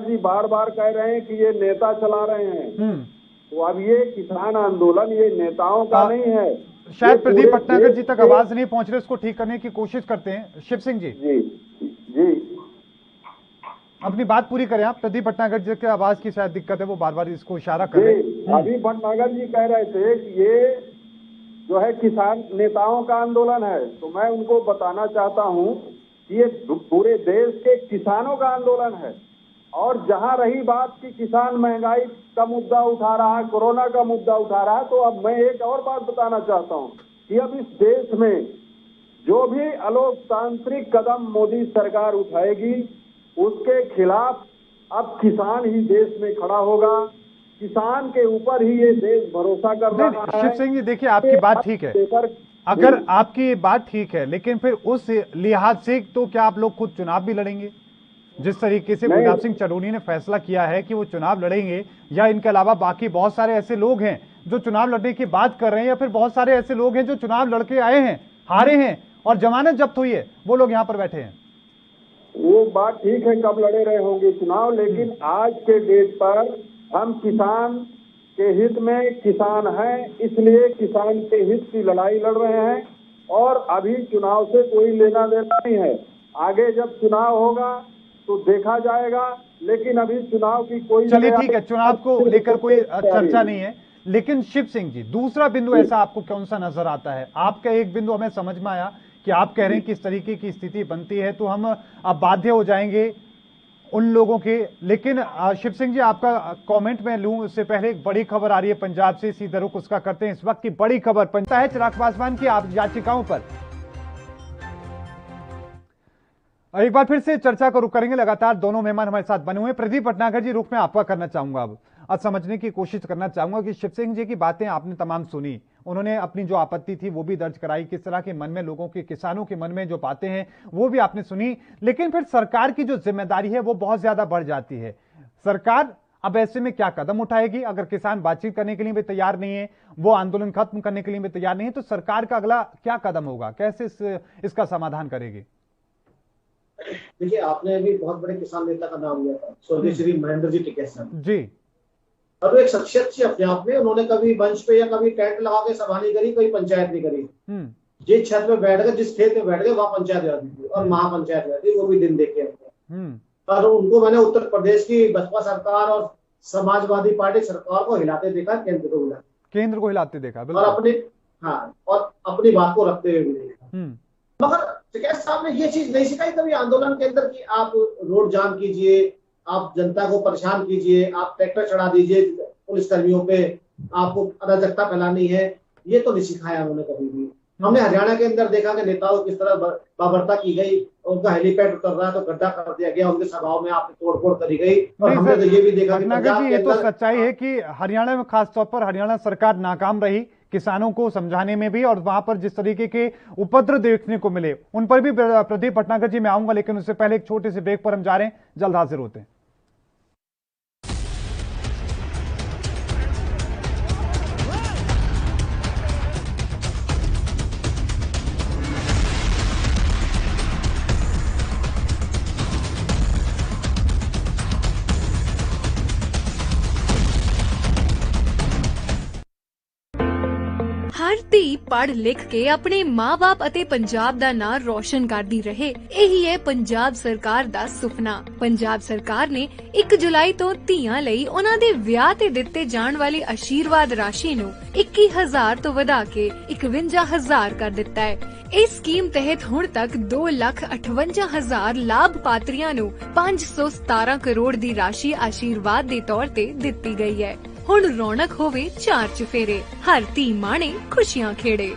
जी बार बार कह रहे हैं कि ये नेता चला रहे हैं, तो अब ये किसान आंदोलन ये नेताओं का नहीं है। शायद प्रदीप भटनागर जी तक आवाज नहीं पहुंच रही, उसको ठीक करने की कोशिश करते हैं। शिव सिंह जी अपनी बात पूरी करें आप। प्रदीप भटनागर जी की आवाज की शायद दिक्कत है, वो बार बार इसको इशारा कर रहे हैं। अभी भटनागर जी कह रहे थे कि ये जो है किसान नेताओं का आंदोलन है, तो मैं उनको बताना चाहता हूं कि ये पूरे देश के किसानों का आंदोलन है। और जहां रही बात कि किसान महंगाई का मुद्दा उठा रहा है, कोरोना का मुद्दा उठा रहा है, तो अब मैं एक और बात बताना चाहता हूं कि अब इस देश में जो भी अलोकतांत्रिक कदम मोदी सरकार उठाएगी उसके खिलाफ अब किसान ही देश में खड़ा होगा। किसान के ऊपर ही ये देश भरोसा कर रहा है। शिव सिंह जी, देखिए आपकी बात ठीक है, अगर आपकी बात ठीक है, लेकिन फिर उस लिहाज से तो क्या आप लोग खुद चुनाव भी लड़ेंगे? जिस तरीके से गुलाब सिंह चरोनी ने फैसला किया है कि वो चुनाव लड़ेंगे, या इनके अलावा बाकी बहुत सारे ऐसे लोग हैं जो चुनाव लड़ने की बात कर रहे हैं, या फिर बहुत सारे ऐसे लोग हैं जो चुनाव लड़के आए हैं, हारे हैं और जमानत जब्त हुई है, वो लोग यहाँ पर बैठे हैं। वो बात ठीक है, कब लड़े रहे होंगे चुनाव, लेकिन आज के डेट पर हम किसान के हित में किसान हैं, इसलिए किसान के हित की लड़ाई लड़ रहे हैं। और अभी चुनाव से कोई लेना देना नहीं है, आगे जब चुनाव होगा तो देखा जाएगा। लेकिन अभी चुनाव की कोई, चलिए ठीक है, चुनाव को लेकर कोई चर्चा नहीं है। लेकिन शिव सिंह जी, दूसरा बिंदु ऐसा आपको कौन सा नजर आता है? आपका एक बिंदु हमें समझ में आया कि आप कह रहे हैं कि इस तरीके की स्थिति बनती है तो हम अब बाध्य हो जाएंगे उन लोगों के। लेकिन शिव सिंह जी, आपका कमेंट में लूं उससे पहले एक बड़ी खबर आ रही है पंजाब से, सीधा रुख उसका करते हैं। इस वक्त की बड़ी खबर पंजाब है चिराग पासवान की याचिकाओं पर। एक बार फिर से चर्चा को रुख करेंगे। लगातार दोनों मेहमान हमारे साथ बने हुए हैं। प्रदीप भटनागर जी, रुख में आपका करना चाहूंगा, अब समझने की कोशिश करना चाहूंगा कि शिव सिंह जी की बातें आपने तमाम सुनी, उन्होंने अपनी जो आपत्ति थी वो भी दर्ज कराई, किस तरह के मन में लोगों के, किसानों के मन में जो बातें हैं वो भी आपने सुनी। लेकिन फिर सरकार की जो जिम्मेदारी है वो बहुत ज्यादा बढ़ जाती है। सरकार अब ऐसे में क्या कदम उठाएगी? अगर किसान बातचीत करने के लिए भी तैयार नहीं है, वो आंदोलन खत्म करने के लिए भी तैयार नहीं है, तो सरकार का अगला क्या कदम होगा? कैसे इसका समाधान करेगी? देखिए, आपने अभी बहुत बड़े किसान नेता का नाम लिया था, स्वर्गीय श्री महेंद्र जी टिकैत साहब जी। और वो एक शख्सियत थी अपने आप में। उन्होंने कभी मंच पे या कभी टेंट लगा के सभा नहीं करी, कोई पंचायत नहीं करी। जिस छत में बैठ गए, जिस खेत में बैठ गए, वहां पंचायत जाती थी और महापंचायत जाती थी, वो भी दिन देखे। पर उनको मैंने उत्तर प्रदेश की बसपा सरकार और समाजवादी पार्टी सरकार को हिलाते देखा, केंद्र को हिलाते देखा और अपनी बात को रखते हुए भी देखा। मगर टिकैत साहब ने ये चीज नहीं सिखाई कभी आंदोलन के अंदर कि आप रोड जाम कीजिए, आप जनता को परेशान कीजिए, आप ट्रैक्टर चढ़ा दीजिए पुलिस कर्मियों पे, आपको अराजकता फैलानी है। ये तो नहीं सिखाया उन्होंने कभी भी। हमने हरियाणा के अंदर देखा कि नेताओं किस तरह बाबरता की गई, उनका हेलीपैड उतर रहा है तो गड्ढा कर दिया गया, उनके सभाओं में आपने तोड़फोड़ करी गई। और हमने तो ये भी देखा कि ये तो सच्चाई है कि हरियाणा में खासतौर पर हरियाणा सरकार नाकाम रही किसानों को समझाने में भी, और वहां पर जिस तरीके के उपद्रव देखने को मिले उन पर भी प्रदीप भटनागर जी मैं आऊंगा। लेकिन उससे पहले एक छोटे से ब्रेक पर हम जा रहे हैं, जल्द हाजिर होते हैं। हर धी पढ़ लिख के अपने माँ-बाप ਅਤੇ ਪੰਜਾਬ ਦਾ ਨਾਂ ਰੋਸ਼ਨ ਕਰਦੀ ਰਹੇ। ਇਹੀ ਹੈ ਪੰਜਾਬ ਸਰਕਾਰ ਦਾ ਸੁਪਨਾ। ਪੰਜਾਬ ਸਰਕਾਰ ਨੇ 1 ਜੁਲਾਈ ਤੋਂ ਧੀਆਂ ਲਈ ਉਹਨਾਂ ਦੇ ਵਿਆਹ ਤੇ ਦਿੱਤੇ ਜਾਣ ਵਾਲੀ ਆਸ਼ੀਰਵਾਦ ਰਾਸ਼ੀ ਨੂੰ 21,000 ਤੋਂ ਵਧਾ ਕੇ 51,000 ਕਰ ਦਿੱਤਾ ਹੈ। ਇਸ ਸਕੀਮ ਤਹਿਤ ਹੁਣ ਤੱਕ 2,58,000 ਲਾਭਪਾਤਰੀਆਂ ਨੂੰ 517 ਕਰੋੜ ਦੀ ਰਾਸ਼ੀ ਆਸ਼ੀਰਵਾਦ ਦੇ ਤੌਰ ਤੇ ਦਿੱਤੀ ਗਈ ਹੈ। ਹੁਣ ਰੌਣਕ ਹੋਵੇ ਚਾਰ ਚੁਫੇਰੇ, ਹਰ ਧੀ ਮਾਣੇ ਖੁਸ਼ੀਆਂ ਖੇੜੇ।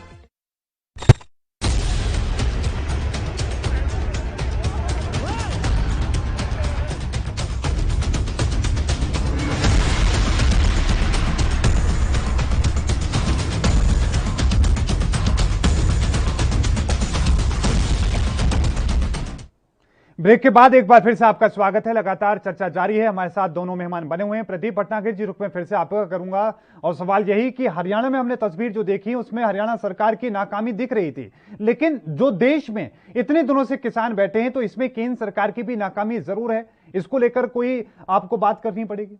ब्रेक के बाद एक बार फिर से आपका स्वागत है। लगातार चर्चा जारी है। हमारे साथ दोनों मेहमान बने हुए हैं। प्रदीप भटनागर जी, रुक में फिर से आपका करूंगा और सवाल यही कि हरियाणा में हमने तस्वीर जो देखी उसमें हरियाणा सरकार की नाकामी दिख रही थी, लेकिन जो देश में इतने दिनों से किसान बैठे हैं तो इसमें केंद्र सरकार की भी नाकामी जरूर है। इसको लेकर कोई आपको बात करनी पड़ेगी।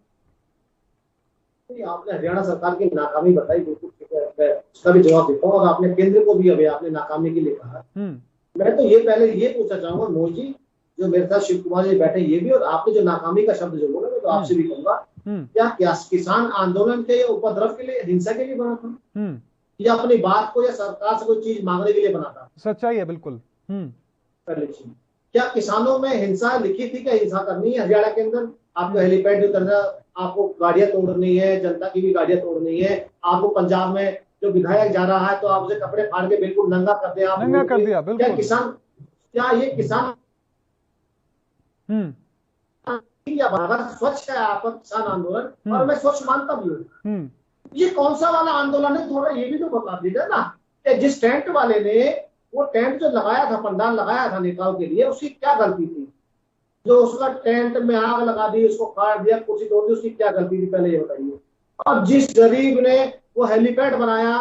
आपने हरियाणा सरकार की नाकामी बताई, बिल्कुल ठीक है, मैं उसका भी जवाब देता हूँ। और आपने केंद्र को भी अभी आपने नाकामी के लिए कहा। मैं तो ये पहले ये पूछना चाहूंगा मोदी जी, जो मेरे साथ शिव कुमार जी बैठे ये भी, और आपने जो नाकामी का शब्द जो बोला मैं तो आपसे भी कहूंगा, क्या किसान आंदोलन के उपद्रव के लिए, हिंसा के लिए बना था, या अपनी बात को या सरकार से कोई चीज मांगने के लिए बना था? सच्चाई है बिल्कुल। पहले चीज, क्या किसानों में हिंसा लिखी थी? क्या हिंसा करनी है हरियाणा के अंदर? आपको हेलीपैड जो करना, आपको गाड़ियां तोड़नी है, जनता की भी गाड़ियां तोड़नी है। आपको पंजाब में जो विधायक जा रहा है तो आप उसे कपड़े फाड़ के बिल्कुल नंगा कर दिया, नंगा कर दिया। बिल्कुल। क्या किसान, क्या ये किसान अगर स्वच्छ है आपका किसान आंदोलन, और मैं स्वच्छ मानता भी हूँ, ये कौन सा वाला आंदोलन है? थोड़ा ये भी तो बता दीजिए ना। जिस टेंट वाले ने वो टेंट जो लगाया था, पंडाल लगाया था नेताओं के लिए, उसकी क्या गलती थी? जो उसका टेंट में आग लगा दी, उसको काट दिया, कुर्सी तोड़ दी, उसकी क्या गलती थी? पहले ये बताइए। और जिस गरीब ने वो हेलीपैड बनाया,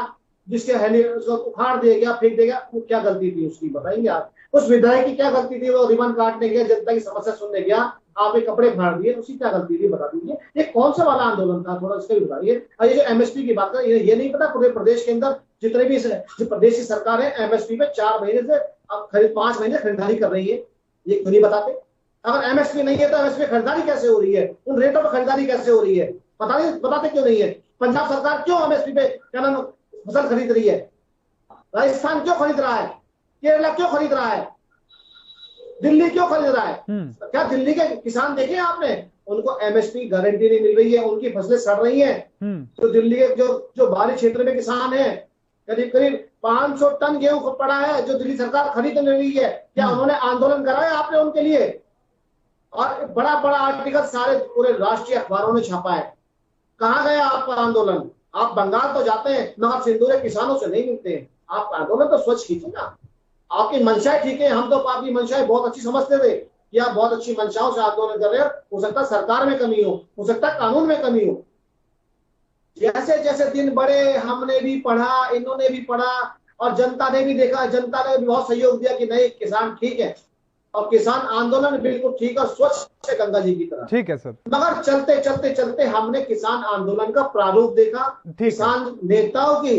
जिसके उसको उखाड़ दिया गया, फेंक देगा, वो क्या गलती थी उसकी? बताएंगे आप? उस विधायक की क्या गलती थी? वो रिबन काटने गया, जनता की समस्या सुनने गया, आपने कपड़े फाड़ दिए, उसकी क्या गलती थी? बता दीजिए। ये कौन सा वाला आंदोलन था? थोड़ा इसका भी बताइए। और ये जो एमएसपी की बात कर, ये नहीं पता पूरे प्रदेश के अंदर जितने भी जो प्रदेश की सरकार है एमएसपी पे 4 महीने से अब 5 महीने खरीदारी कर रही है, ये क्यों नहीं बताते? अगर एमएसपी नहीं है तो एमएसपी खरीदारी कैसे हो रही है? उन रेटों पर खरीदारी कैसे हो रही है? बताते क्यों नहीं है? पंजाब सरकार क्यों एमएसपी पे क्या नाम फसल खरीद रही है? राजस्थान क्यों खरीद रहा है? केरला क्यों खरीद रहा है? दिल्ली क्यों खरीद रहा है? क्या दिल्ली के किसान देखे आपने? उनको एमएसपी गारंटी नहीं मिल रही है, उनकी फसलें सड़ रही हैं। तो दिल्ली के जो बाहरी क्षेत्र में किसान है, करीब करीब 500 टन गेहूं पड़ा है जो दिल्ली सरकार खरीद नहीं रही है। क्या उन्होंने आंदोलन कराया आपने उनके लिए? और बड़ा बड़ा आर्टिकल सारे पूरे राष्ट्रीय अखबारों ने छापा है। कहाँ गया आपका आंदोलन? आप बंगाल तो जाते हैं मगर सिंदूरे किसानों से नहीं मिलते हैं। आप आंदोलन तो स्वच्छ कीजिए ना। आपकी मंशाएं ठीक है, हम तो आपकी मंशाएं बहुत अच्छी समझते थे कि आप बहुत अच्छी मंशाओं से आंदोलन कर रहे हो सकता है सरकार में कमी हो सकता है कानून में कमी हो। जैसे जैसे दिन बढ़े हमने भी पढ़ा, इन्होंने भी पढ़ा और जनता ने भी देखा, जनता ने भी बहुत सहयोग दिया कि नहीं किसान ठीक है और किसान आंदोलन बिल्कुल ठीक है, स्वच्छ है गंगा जी की तरह। ठीक है सर। मगर चलते चलते चलते हमने किसान आंदोलन का प्रारूप देखा, किसान नेताओं की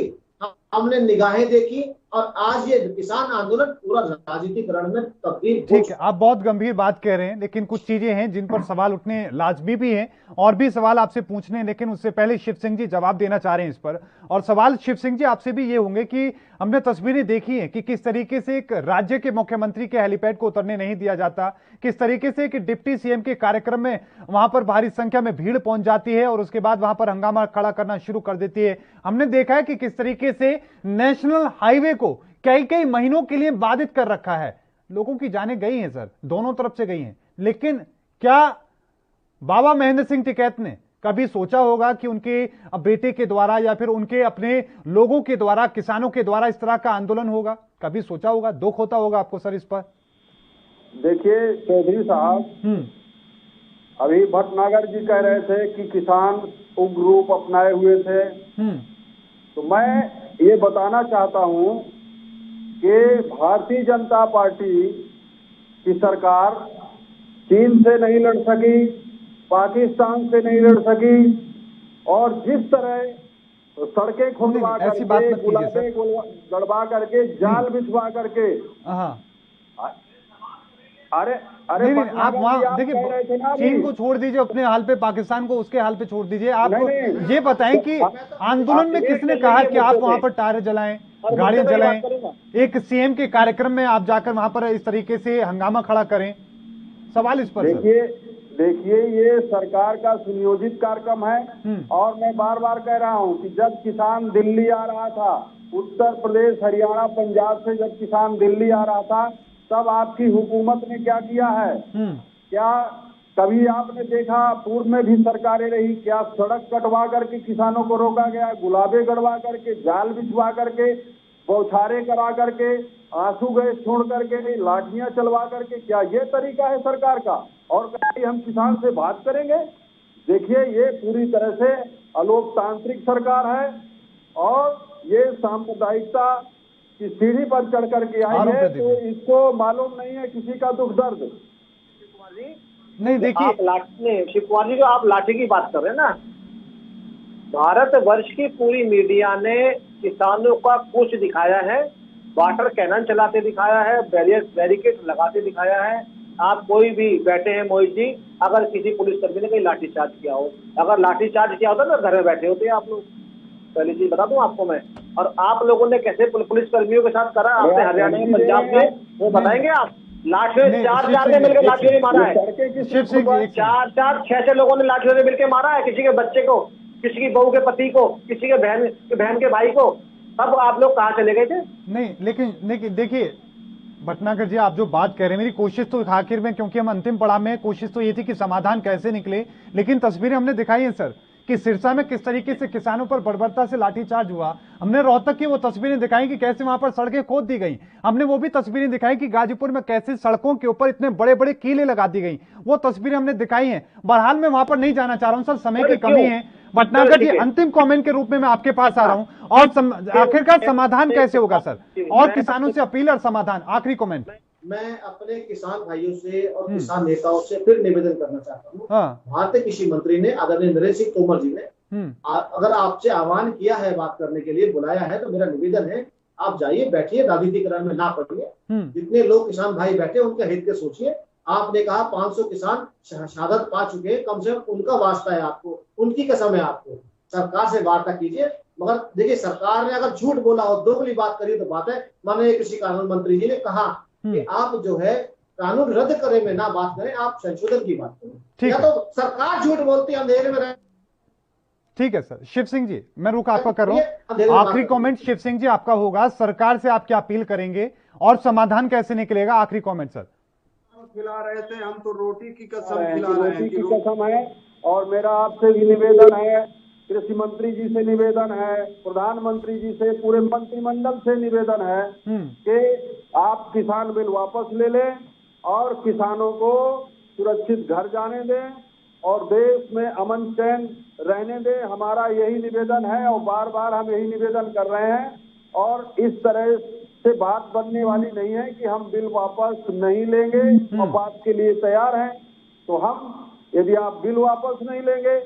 हमने निगाहें देखी और आज ये किसान आंदोलन पूरा राजनीतिक रण में तब्दील। ठीक है, आप बहुत गंभीर बात कह रहे हैं, लेकिन कुछ चीजें हैं जिन पर सवाल उठने लाजमी भी हैं और भी सवाल आपसे पूछने हैं, लेकिन उससे पहले शिव सिंह जी जवाब देना चाह रहे हैं इस पर। और सवाल शिव सिंह जी आपसे भी ये होंगे कि हमने तस्वीरें देखी हैं कि किस तरीके से एक राज्य के मुख्यमंत्री के हेलीपैड को उतरने नहीं दिया जाता, किस तरीके से एक डिप्टी सीएम के कार्यक्रम में वहां पर भारी संख्या में भीड़ पहुंच जाती है और उसके बाद वहां पर हंगामा खड़ा करना शुरू कर देती है। हमने देखा है कि किस तरीके से नेशनल हाईवे को कई कई महीनों के लिए बाधित कर रखा है। लोगों की जानें गई हैं सर, दोनों तरफ से गई हैं, लेकिन क्या बाबा महेंद्र सिंह टिकैत ने कभी सोचा होगा कि उनके बेटे के द्वारा या फिर उनके अपने लोगों के द्वारा, किसानों के द्वारा इस तरह का आंदोलन होगा? कभी सोचा होगा? दुख होता होगा आपको सर इस पर? देखिए चौधरी साहब, अभी भटनागर जी कह रहे थे कि किसान उग्र रूप अपनाए हुए थे, तो मैं ये बताना चाहता हूं कि भारतीय जनता पार्टी की सरकार चीन से नहीं लड़ सकी, पाकिस्तान से नहीं लड़ सकी और जिस तरह सड़कें खुदवा करके, गुलाबे गड़बा करके, जाल बिछवा करके, अरे नहीं, आप वहां देखिए, चीन को छोड़ दीजिए अपने हाल पे, पाकिस्तान को उसके हाल पे छोड़ दीजिए। आप ये बताएं कि आंदोलन में किसने कहा कि आप वहां पर टायर जलाएं, गाड़ियां जलाएं? एक सीएम के कार्यक्रम में आप जाकर वहां पर इस तरीके से हंगामा खड़ा करें? सवाल इस पर। देखिए, ये सरकार का सुनियोजित कार्यक्रम है और मैं बार बार कह रहा हूँ कि जब किसान दिल्ली आ रहा था, उत्तर प्रदेश, हरियाणा, पंजाब से जब किसान दिल्ली आ रहा था, तब आपकी हुकूमत ने क्या किया है? क्या कभी आपने देखा? पूर्व में भी सरकारें रही, क्या सड़क कटवा करके किसानों को रोका गया? गुलाबे गड़वा करके, जाल बिछवा करके, बौछारे करा करके, आंसू गैस छोड़ करके, लाठियां चलवा करके, क्या ये तरीका है सरकार का? और कहीं हम किसान से बात करेंगे? देखिए, ये पूरी तरह से अलोकतांत्रिक सरकार है और ये सांप्रदायिकता की सीढ़ी पर चढ़ करके आई है, तो इसको मालूम नहीं है किसी का दुख दर्द। नहीं, देखिए शिव कुमार जी, जो आप लाठी की बात कर रहे हैं ना, भारतवर्ष की पूरी मीडिया ने किसानों का कुछ दिखाया है, वाटर कैनन चलाते दिखाया है, बैरिकेड लगाते दिखाया है। आप कोई भी बैठे हैं मोहित जी, अगर किसी पुलिसकर्मी ने कहीं लाठीचार्ज किया हो, अगर लाठीचार्ज किया होता ना, घर में बैठे होते आप लोग। पहली चीज बता दूं आपको मैं, और आप लोगों ने कैसे पुलिसकर्मियों के साथ करा आपने हरियाणा में, पंजाब में, वो बताएंगे आप? लाठियों चार ने मिलकर लाठियों ने मारा है, 4-6 लोगों ने लाठियों ने मिलकर मारा है, किसी के बच्चे को, किसी की बहू के पति को, किसी के बहन के भाई को। तब आप लोग कहाँ चले गए थे? नहीं, लेकिन देखिए भटनागर जी, आप जो बात कह रहे हैं, मेरी कोशिश तो आखिर में, क्योंकि हम अंतिम पड़ाव में, कोशिश तो ये थी कि समाधान कैसे निकले, लेकिन तस्वीरें हमने दिखाई है सर कि सिरसा में किस तरीके से किसानों पर बर्बरता से लाठीचार्ज हुआ। हमने रोहतक की वो तस्वीरें दिखाई कि कैसे वहां पर सड़कें खोद दी गई। हमने वो भी तस्वीरें दिखाई कि गाजीपुर में कैसे सड़कों के ऊपर इतने बड़े बड़े कीले लगा दी गई, वो तस्वीरें हमने दिखाई हैं। बहरहाल मैं वहां पर नहीं जाना चाह रहा हूं सर, समय की कमी है। भटनागर जी, अंतिम कमेंट के रूप में मैं आपके पास आ रहा हूं, और आखिरकार समाधान कैसे होगा सर, और किसानों से अपील और समाधान, आखिरी कमेंट। मैं अपने किसान भाइयों से और किसान नेताओं से फिर निवेदन करना चाहता हूँ। भारतीय कृषि मंत्री ने, आदरणीय नरेंद्र सिंह तोमर जी ने अगर आपसे आह्वान किया है, बात करने के लिए बुलाया है, तो मेरा निवेदन है आप जाइए, बैठिए, राजनीतिकरण में ना पड़िए। जितने लोग किसान भाई बैठे उनके हित के सोचिए। आपने कहा 500 किसान शहादत पा चुके हैं, कम से कम उनका वास्ता है आपको, उनकी कसम है आपको। सरकार से वार्ता कीजिए। मगर देखिए, सरकार ने अगर झूठ बोला और दोगली बात करी तो बात है। माननीय कृषि कानून मंत्री जी ने कहा कि आप जो है कानून रद्द करे में ना बात करें, आप संशोधन की बात करें। या तो सरकार झूठ बोलती है, अंधेरे में रहे। ठीक है सर। शिव सिंह जी, मैं रुक आपका कर रहा हूं, आखिरी कमेंट शिव सिंह जी आपका होगा। सरकार से आप क्या अपील करेंगे और समाधान कैसे निकलेगा? आखिरी कमेंट सर। खिला रहे थे हम तो रोटी की कसम खिला रहे हैं, रोटी की कसम है। और मेरा आपसे भी निवेदन है, कृषि मंत्री जी से निवेदन है, प्रधानमंत्री जी से, पूरे मंत्रिमंडल से निवेदन है कि आप किसान बिल वापस ले लें और किसानों को सुरक्षित घर जाने दें और देश में अमन चैन रहने दें। हमारा यही निवेदन है और बार बार हम यही निवेदन कर रहे हैं। और इस तरह से बात बनने वाली नहीं है कि हम बिल वापस नहीं लेंगे और बात के लिए तैयार हैं। तो हम, यदि आप बिल वापस नहीं लेंगे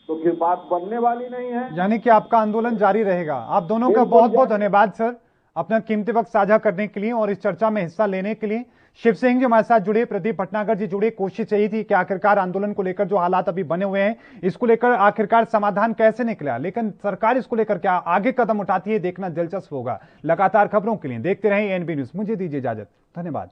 तो फिर बात बनने वाली नहीं है। यानी कि आपका आंदोलन जारी रहेगा। आप दोनों का बहुत बहुत धन्यवाद सर, अपना कीमती वक्त साझा करने के लिए और इस चर्चा में हिस्सा लेने के लिए। शिव सिंह जी हमारे साथ जुड़े, प्रदीप भटनागर जी जुड़े। कोशिश यही थी कि आखिरकार आंदोलन को लेकर जो हालात अभी बने हुए हैं, इसको लेकर आखिरकार समाधान कैसे निकला, लेकिन सरकार इसको लेकर क्या आगे कदम उठाती है, देखना दिलचस्प होगा। लगातार खबरों के लिए देखते रहें एएनबी न्यूज। मुझे दीजिए इजाजत, धन्यवाद।